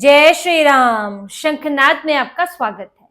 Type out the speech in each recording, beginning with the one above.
जय श्री राम। शंखनाद में आपका स्वागत है।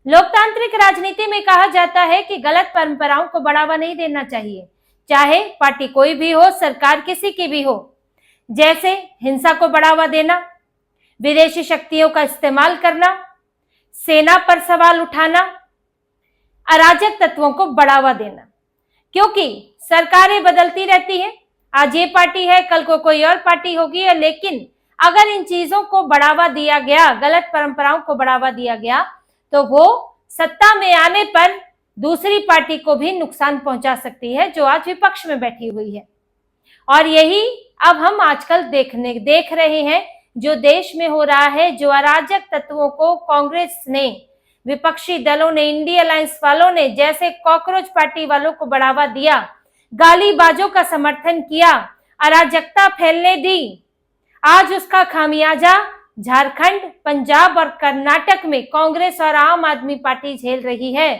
लोकतांत्रिक राजनीति में कहा जाता है कि गलत परंपराओं को बढ़ावा नहीं देना चाहिए, चाहे पार्टी कोई भी हो, सरकार किसी की भी हो। जैसे हिंसा को बढ़ावा देना, विदेशी शक्तियों का इस्तेमाल करना, सेना पर सवाल उठाना, अराजक तत्वों को बढ़ावा देना। क्योंकि सरकारें बदलती रहती हैं, आज ये पार्टी है, कल को कोई और पार्टी होगी, लेकिन अगर इन चीजों को बढ़ावा दिया गया, गलत परंपराओं को बढ़ावा दिया गया, तो वो सत्ता में आने पर दूसरी पार्टी को भी नुकसान पहुंचा सकती है, जो आज विपक्ष में बैठी हुई है। और यही अब हम आजकल देख रहे हैं, जो देश में हो रहा है, जो अराजक तत्वों को कांग्रेस ने, विपक्षी दलों ने, इंडिया अलायंस वालों ने जैसे कॉकरोच पार्टी वालों को बढ़ावा दिया, गालीबाजों का समर्थन किया, अराजकता फैलने दी, आज उसका खामियाजा झारखंड, पंजाब और कर्नाटक में कांग्रेस और आम आदमी पार्टी झेल रही है।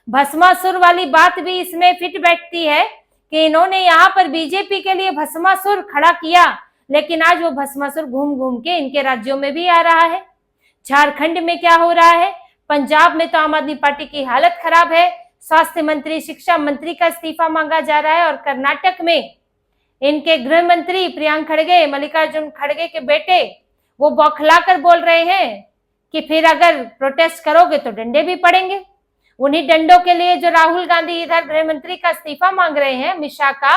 भस्मासुर वाली बात भी इसमें फिट बैठती है कि इन्होंने यहाँ पर बीजेपी के लिए भस्मासुर खड़ा किया, लेकिन आज वो भस्मासुर घूम घूम के इनके राज्यों में भी आ रहा है। झारखंड में क्या हो रहा है, पंजाब में तो आम आदमी पार्टी की हालत खराब है, स्वास्थ्य मंत्री, शिक्षा मंत्री का इस्तीफा मांगा जा रहा है, और कर्नाटक में इनके गृह मंत्री प्रियंक खड़गे, मल्लिकार्जुन खड़गे के बेटे, वो बौखलाकर बोल रहे हैं कि फिर अगर प्रोटेस्ट करोगे तो डंडे भी पड़ेंगे। उन्हीं डंडों के लिए जो राहुल गांधी इधर गृह मंत्री का इस्तीफा मांग रहे हैं, अमित शाह का,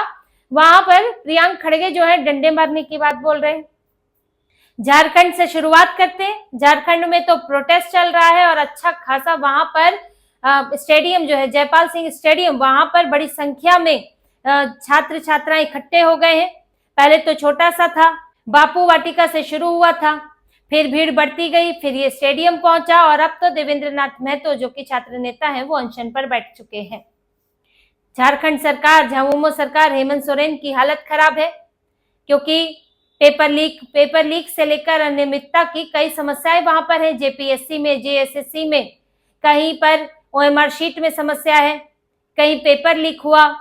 वहां पर प्रियंक खड़गे जो है डंडे मारने की बात बोल रहे हैं। झारखंड से शुरुआत करते हैं। झारखंड में तो प्रोटेस्ट चल रहा है और अच्छा खासा वहां पर स्टेडियम जो है, जयपाल सिंह स्टेडियम, वहां पर बड़ी संख्या में छात्र छात्राएं इकट्ठे हो गए हैं। पहले तो छोटा सा था, बापू वाटिका से शुरू हुआ था, फिर भीड़ बढ़ती गई, फिर ये स्टेडियम पहुंचा, और अब तो देवेंद्र नाथ महतो जो कि छात्र नेता हैं, वो अनशन पर बैठ चुके हैं। झारखंड सरकार, झामुमो सरकार, हेमंत सोरेन की हालत खराब है, क्योंकि पेपर लीक से लेकर अनियमितता की कई समस्याएं वहां पर है। जेपीएससी में, जेएसएससी में, कहीं पर ओएमआर शीट में समस्या है, कहीं पेपर लीक हुआ,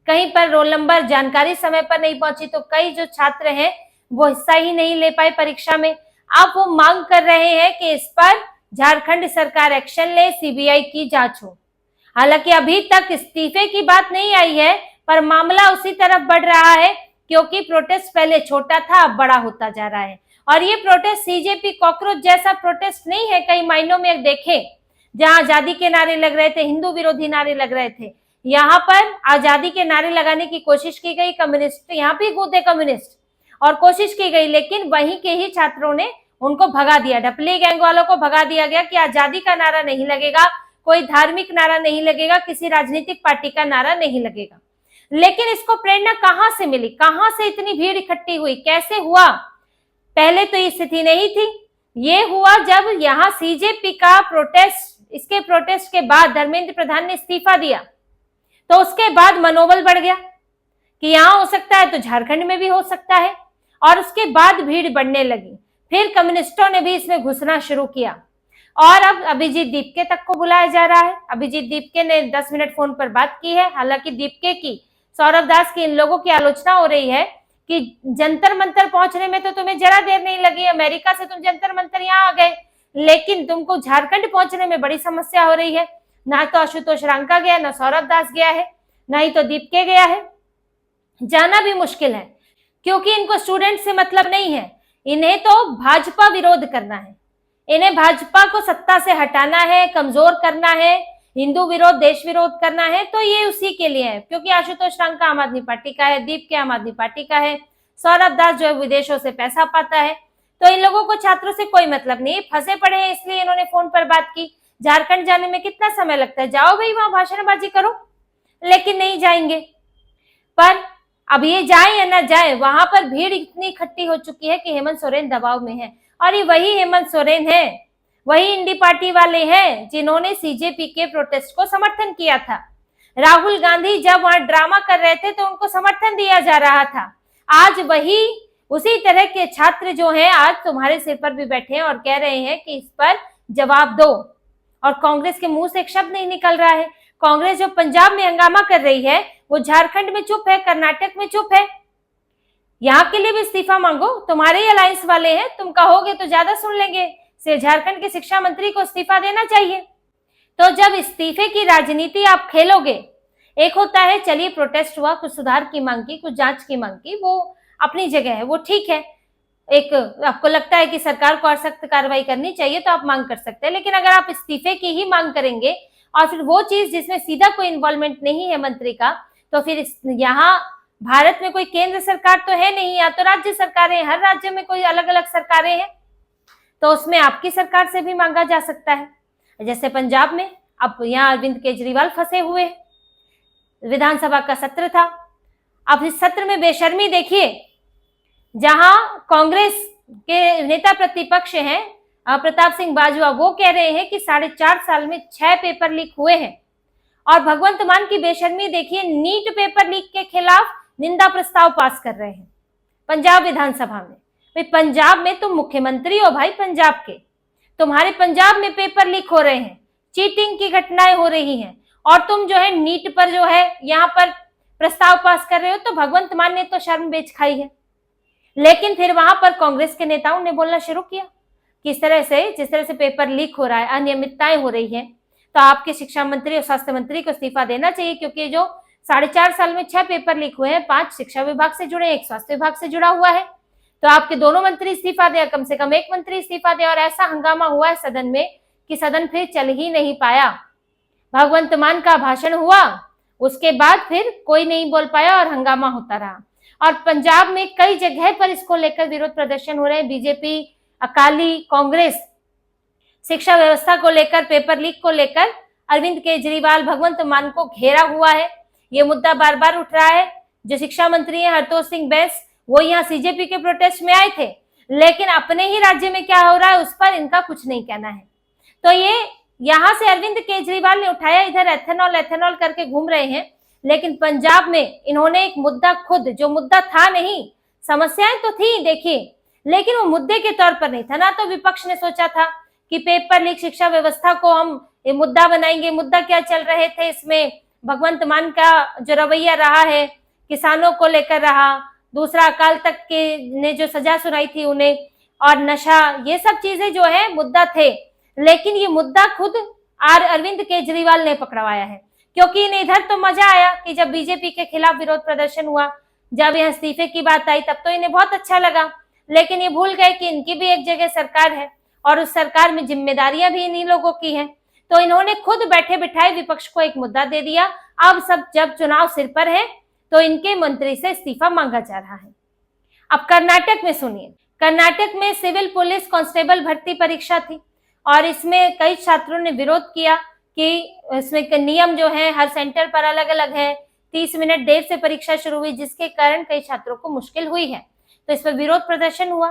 कहीं पर रोल नंबर जानकारी समय पर नहीं पहुंची, तो कई जो छात्र हैं वो हिस्सा ही नहीं ले पाए परीक्षा में। अब वो मांग कर रहे हैं कि इस पर झारखंड सरकार एक्शन ले, सीबीआई की जांच हो। हालांकि अभी तक इस्तीफे की बात नहीं आई है, पर मामला उसी तरफ बढ़ रहा है, क्योंकि प्रोटेस्ट पहले छोटा था, अब बड़ा होता जा रहा है। और ये प्रोटेस्ट सीजेपी कॉकरोच जैसा प्रोटेस्ट नहीं है। कई मायनों में देखें, जहां आजादी के नारे लग रहे थे, हिंदू विरोधी नारे लग रहे थे, यहाँ पर आजादी के नारे लगाने की कोशिश की गई, कम्युनिस्ट यहाँ भी कूदे कम्युनिस्ट, और कोशिश की गई, लेकिन वहीं के ही छात्रों ने उनको भगा दिया। ढपली गैंग वालों को भगा दिया गया कि आजादी का नारा नहीं लगेगा, कोई धार्मिक नारा नहीं लगेगा, किसी राजनीतिक पार्टी का नारा नहीं लगेगा। लेकिन इसको प्रेरणा कहां से मिली, कहां से इतनी भीड़ इकट्ठी हुई, कैसे हुआ? पहले तो ये स्थिति नहीं थी। ये हुआ जब यहाँ सीजेपी का प्रोटेस्ट, इसके प्रोटेस्ट के बाद धर्मेंद्र प्रधान ने इस्तीफा दिया, तो उसके बाद मनोबल बढ़ गया कि यहां हो सकता है तो झारखंड में भी हो सकता है, और उसके बाद भीड़ बढ़ने लगी। फिर कम्युनिस्टों ने भी इसमें घुसना शुरू किया, और अब अभिजीत दीपके तक को बुलाया जा रहा है। अभिजीत दीपके ने 10 मिनट फोन पर बात की है। हालांकि दीपके की, सौरभ दास की, इन लोगों की आलोचना हो रही है कि जंतर मंतर पहुंचने में तो तुम्हें जरा देर नहीं लगी, अमेरिका से तुम जंतर मंतर यहाँ आ गए, लेकिन तुमको झारखंड पहुंचने में बड़ी समस्या हो रही है। ना तो आशुतोष रांका गया, ना सौरभ दास गया है, ना ही तो दीपके गया है। जाना भी मुश्किल है, क्योंकि इनको स्टूडेंट से मतलब नहीं है, इन्हें तो भाजपा विरोध करना है। इन्हें भाजपा को सत्ता से हटाना है, कमजोर करना है, हिंदू विरोध, देश विरोध करना है, तो ये उसी के लिए है। क्योंकि आशुतोष रांका आम आदमी पार्टी का है, दीपके आम आदमी पार्टी का है, सौरभ दास जो है विदेशों से पैसा पाता है, तो इन लोगों को छात्रों से कोई मतलब नहीं, फंसे पड़े हैं, इसलिए इन्होंने फोन पर बात की। झारखंड जाने में कितना समय लगता है, जाओ भाई वहां भाषणबाजी करो, लेकिन नहीं जाएंगे। पर अब ये जाए या ना जाए, वहां पर भीड़ इतनी इकट्ठी हो चुकी है कि हेमंत सोरेन दबाव में है। और ये वही हेमंत सोरेन है, वही इंडी पार्टी वाले हैं जिन्होंने सीजेपी के प्रोटेस्ट को समर्थन किया था। राहुल गांधी जब वहां ड्रामा कर रहे थे तो उनको समर्थन दिया जा रहा था। आज वही उसी तरह के छात्र जो हैं, आज तुम्हारे सिर पर भी बैठे हैं और कह रहे हैं कि इस पर जवाब दो, और कांग्रेस के मुंह से एक शब्द नहीं निकल रहा है। कांग्रेस जो पंजाब में हंगामा कर रही है, वो झारखंड में चुप है, कर्नाटक में चुप है। यहाँ के लिए भी इस्तीफा मांगो, तुम्हारे ही अलायंस वाले हैं, तुम कहोगे तो ज्यादा सुन लेंगे। से झारखंड के शिक्षा मंत्री को इस्तीफा देना चाहिए। तो जब इस्तीफे की राजनीति आप खेलोगे, एक होता है चलिए प्रोटेस्ट हुआ, कुछ सुधार की मांग की, कुछ जांच की मांग की, वो अपनी जगह है, वो ठीक है। एक आपको लगता है कि सरकार को और सख्त कार्रवाई करनी चाहिए तो आप मांग कर सकते हैं, लेकिन अगर आप इस्तीफे की ही मांग करेंगे और फिर वो चीज जिसमें सीधा कोई इन्वॉल्वमेंट नहीं है मंत्री का, तो फिर यहाँ भारत में कोई केंद्र सरकार तो है नहीं, या तो राज्य सरकारें, हर राज्य में कोई अलग अलग सरकारें हैं, तो उसमें आपकी सरकार से भी मांगा जा सकता है। जैसे पंजाब में अब यहाँ अरविंद केजरीवाल फंसे हुए हैं, विधानसभा का सत्र था, अब इस सत्र में बेशर्मी देखिए, जहां कांग्रेस के नेता प्रतिपक्ष हैं प्रताप सिंह बाजवा, वो कह रहे हैं कि 4.5 साल में 6 पेपर लीक हुए हैं, और भगवंत मान की बेशर्मी देखिए, नीट पेपर लीक के खिलाफ निंदा प्रस्ताव पास कर रहे हैं पंजाब विधानसभा में। भाई पंजाब में तुम मुख्यमंत्री हो भाई, पंजाब के, तुम्हारे पंजाब में पेपर लीक हो रहे हैं, चीटिंग की घटनाएं हो रही हैं, और तुम जो है नीट पर जो है यहाँ पर प्रस्ताव पास कर रहे हो, तो भगवंत मान ने तो शर्म बेच खाई है। लेकिन फिर वहां पर कांग्रेस के नेताओं ने बोलना शुरू किया कि जिस तरह से पेपर लीक हो रहा है, अनियमितताएं हो रही हैं, तो आपके शिक्षा मंत्री और स्वास्थ्य मंत्री को इस्तीफा देना चाहिए, क्योंकि जो 4.5 साल में 6 पेपर लीक हुए हैं, 5 शिक्षा विभाग से जुड़े, 1 स्वास्थ्य विभाग से जुड़ा हुआ है, तो आपके दोनों मंत्री इस्तीफा दे, कम से कम एक मंत्री इस्तीफा दे। और ऐसा हंगामा हुआ है सदन में कि सदन फिर चल ही नहीं पाया। भगवंत मान का भाषण हुआ, उसके बाद फिर कोई नहीं बोल पाया और हंगामा होता रहा। और पंजाब में कई जगह पर इसको लेकर विरोध प्रदर्शन हो रहे हैं। बीजेपी, अकाली, कांग्रेस शिक्षा व्यवस्था को लेकर, पेपर लीक को लेकर अरविंद केजरीवाल, भगवंत मान को घेरा हुआ है। ये मुद्दा बार बार उठ रहा है। जो शिक्षा मंत्री है हरतोष सिंह बैस, वो यहाँ सीजेपी के प्रोटेस्ट में आए थे, लेकिन अपने ही राज्य में क्या हो रहा है उस पर इनका कुछ नहीं कहना है। तो ये यहाँ से अरविंद केजरीवाल ने उठाया, इधर एथेनॉल करके घूम रहे हैं, लेकिन पंजाब में इन्होंने एक मुद्दा खुद, जो मुद्दा था नहीं, समस्याएं तो थी देखिए, लेकिन वो मुद्दे के तौर पर नहीं था ना। तो विपक्ष ने सोचा था कि पेपर लीक शिक्षा व्यवस्था को हम ये मुद्दा बनाएंगे। मुद्दा क्या चल रहे थे इसमें, भगवंत मान का जो रवैया रहा है किसानों को लेकर रहा, दूसरा अकाल तख्त के ने जो सजा सुनाई थी उन्हें, और नशा, ये सब चीजें जो है मुद्दा थे। लेकिन ये मुद्दा खुद अरविंद केजरीवाल ने पकड़वाया है, क्योंकि इन्हें इधर तो मजा आया कि जब बीजेपी के खिलाफ विरोध प्रदर्शन हुआ, जब यहाँ इस्तीफे की बात आई, तब तो इन्हें बहुत अच्छा लगा। लेकिन ये भूल गए कि इनकी भी एक जगह सरकार है और उस सरकार में जिम्मेदारियां भी इन्हीं लोगों की हैं। तो इन्होंने खुद बैठे बिठाए विपक्ष को एक मुद्दा दे दिया। अब सब जब चुनाव सिर पर है तो इनके मंत्री से इस्तीफा मांगा जा रहा है। अब कर्नाटक में सुनिए, कर्नाटक में सिविल पुलिस कांस्टेबल भर्ती परीक्षा थी और इसमें कई छात्रों ने विरोध किया कि इसमें नियम जो है हर सेंटर पर अलग अलग है। 30 मिनट देर से परीक्षा शुरू हुई, जिसके कारण कई छात्रों को मुश्किल हुई है। तो इस पर विरोध प्रदर्शन हुआ।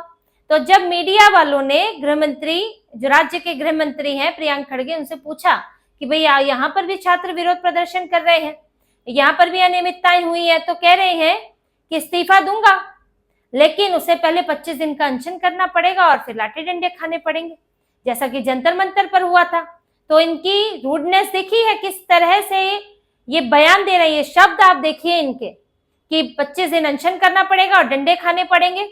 तो जब मीडिया वालों ने गृह मंत्री, जो राज्य के गृह मंत्री हैं प्रियंक खड़गे, उनसे पूछा कि भाई यहाँ पर भी छात्र विरोध प्रदर्शन कर रहे हैं, यहाँ पर भी अनियमितताएं हुई है, तो कह रहे हैं कि इस्तीफा दूंगा, लेकिन उससे पहले 25 दिन का अनशन करना पड़ेगा और फिर लाठी डंडे खाने पड़ेंगे, जैसा कि जंतर मंतर पर हुआ था। तो इनकी रूडनेस देखी है किस तरह से ये बयान दे रही है, शब्द आप देखिए इनके कि 25 दिन अनशन करना पड़ेगा और डंडे खाने पड़ेंगे।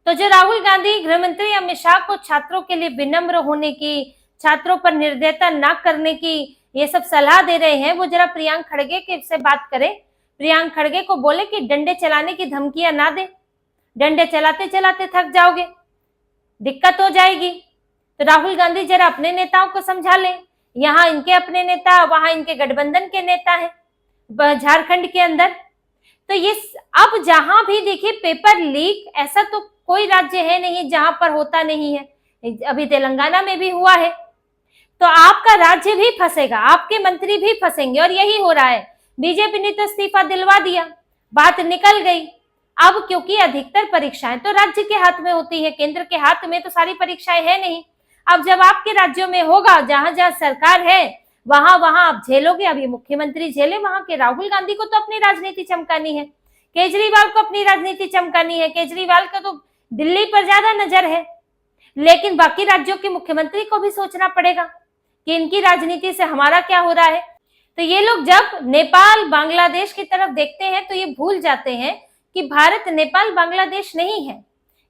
तो जो राहुल गांधी गृह मंत्री अमित शाह को छात्रों के लिए विनम्र होने की, छात्रों पर निर्दयता न करने की ये सब सलाह दे रहे हैं, वो जरा प्रियंक खड़गे के से बात करें। प्रियंक खड़गे को बोले कि डंडे चलाने की धमकियां ना दे, डंडे चलाते चलाते थक जाओगे, दिक्कत हो जाएगी। तो राहुल गांधी जरा अपने नेताओं को समझा ले। यहाँ इनके अपने नेता, वहां इनके गठबंधन के नेता हैं झारखंड के अंदर। तो ये अब जहां भी देखिए पेपर लीक, ऐसा तो कोई राज्य है नहीं जहां पर होता नहीं है। अभी तेलंगाना में भी हुआ है। तो आपका राज्य भी फंसेगा, आपके मंत्री भी फंसेंगे, और यही हो रहा है। बीजेपी ने तो इस्तीफा दिलवा दिया, बात निकल गई। अब क्योंकि अधिकतर परीक्षाएं तो राज्य के हाथ में होती है, केंद्र के हाथ में तो सारी परीक्षाएं है नहीं। अब जब आपके राज्यों में होगा, जहां जहां सरकार है वहां वहां आप झेलोगे। अब ये मुख्यमंत्री झेले, वहां के राहुल गांधी को तो अपनी राजनीति चमकानी है, केजरीवाल को अपनी राजनीति चमकानी है। केजरीवाल का तो दिल्ली पर ज्यादा नजर है, लेकिन बाकी राज्यों के मुख्यमंत्री को भी सोचना पड़ेगा कि इनकी राजनीति से हमारा क्या हो रहा है। तो ये लोग जब नेपाल, बांग्लादेश की तरफ देखते हैं तो ये भूल जाते हैं कि भारत नेपाल बांग्लादेश नहीं है।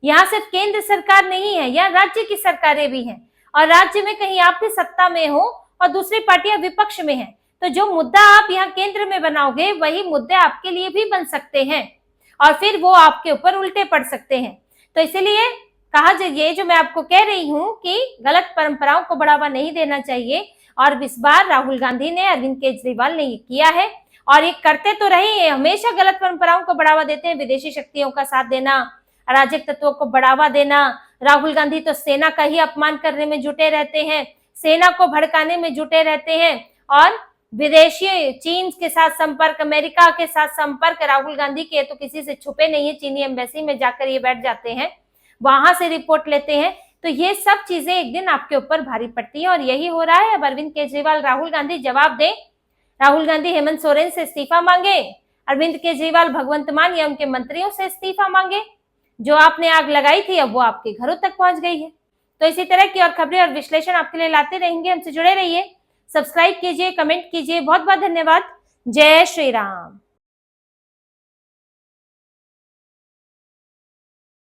यहाँ सिर्फ केंद्र सरकार नहीं है, यहाँ राज्य की सरकारें भी हैं, और राज्य में कहीं आप भी सत्ता में हो और दूसरी पार्टियां विपक्ष में हैं, तो जो मुद्दा आप यहाँ केंद्र में बनाओगे वही मुद्दे आपके लिए भी बन सकते हैं और फिर वो आपके ऊपर उल्टे पड़ सकते हैं। तो इसीलिए कहा ये जो मैं आपको कह रही हूँ कि गलत परंपराओं को बढ़ावा नहीं देना चाहिए, और इस बार राहुल गांधी ने, अरविंद केजरीवाल ने ये किया है और ये करते तो रहे हैं, हमेशा गलत परंपराओं को बढ़ावा देते हैं, विदेशी शक्तियों का साथ देना, अराजक तत्वों को बढ़ावा देना। राहुल गांधी तो सेना का ही अपमान करने में जुटे रहते हैं, सेना को भड़काने में जुटे रहते हैं, और विदेशी चीन के साथ संपर्क, अमेरिका के साथ संपर्क राहुल गांधी के तो किसी से छुपे नहीं है। चीनी एम्बेसी में जाकर ये बैठ जाते हैं, वहां से रिपोर्ट लेते हैं। तो ये सब चीजें एक दिन आपके ऊपर भारी पड़ती है और यही हो रहा है। अब अरविंद केजरीवाल, राहुल गांधी जवाब दें। राहुल गांधी हेमंत सोरेन से इस्तीफा मांगे, अरविंद केजरीवाल भगवंत मान या उनके मंत्रियों से इस्तीफा मांगे। जो आपने आग लगाई थी अब वो आपके घरों तक पहुंच गई है। तो इसी तरह की और खबरें और विश्लेषण आपके लिए लाते रहेंगे। हमसे जुड़े रहिए, सब्सक्राइब कीजिए, कमेंट कीजिए। बहुत बहुत धन्यवाद। जय श्री राम।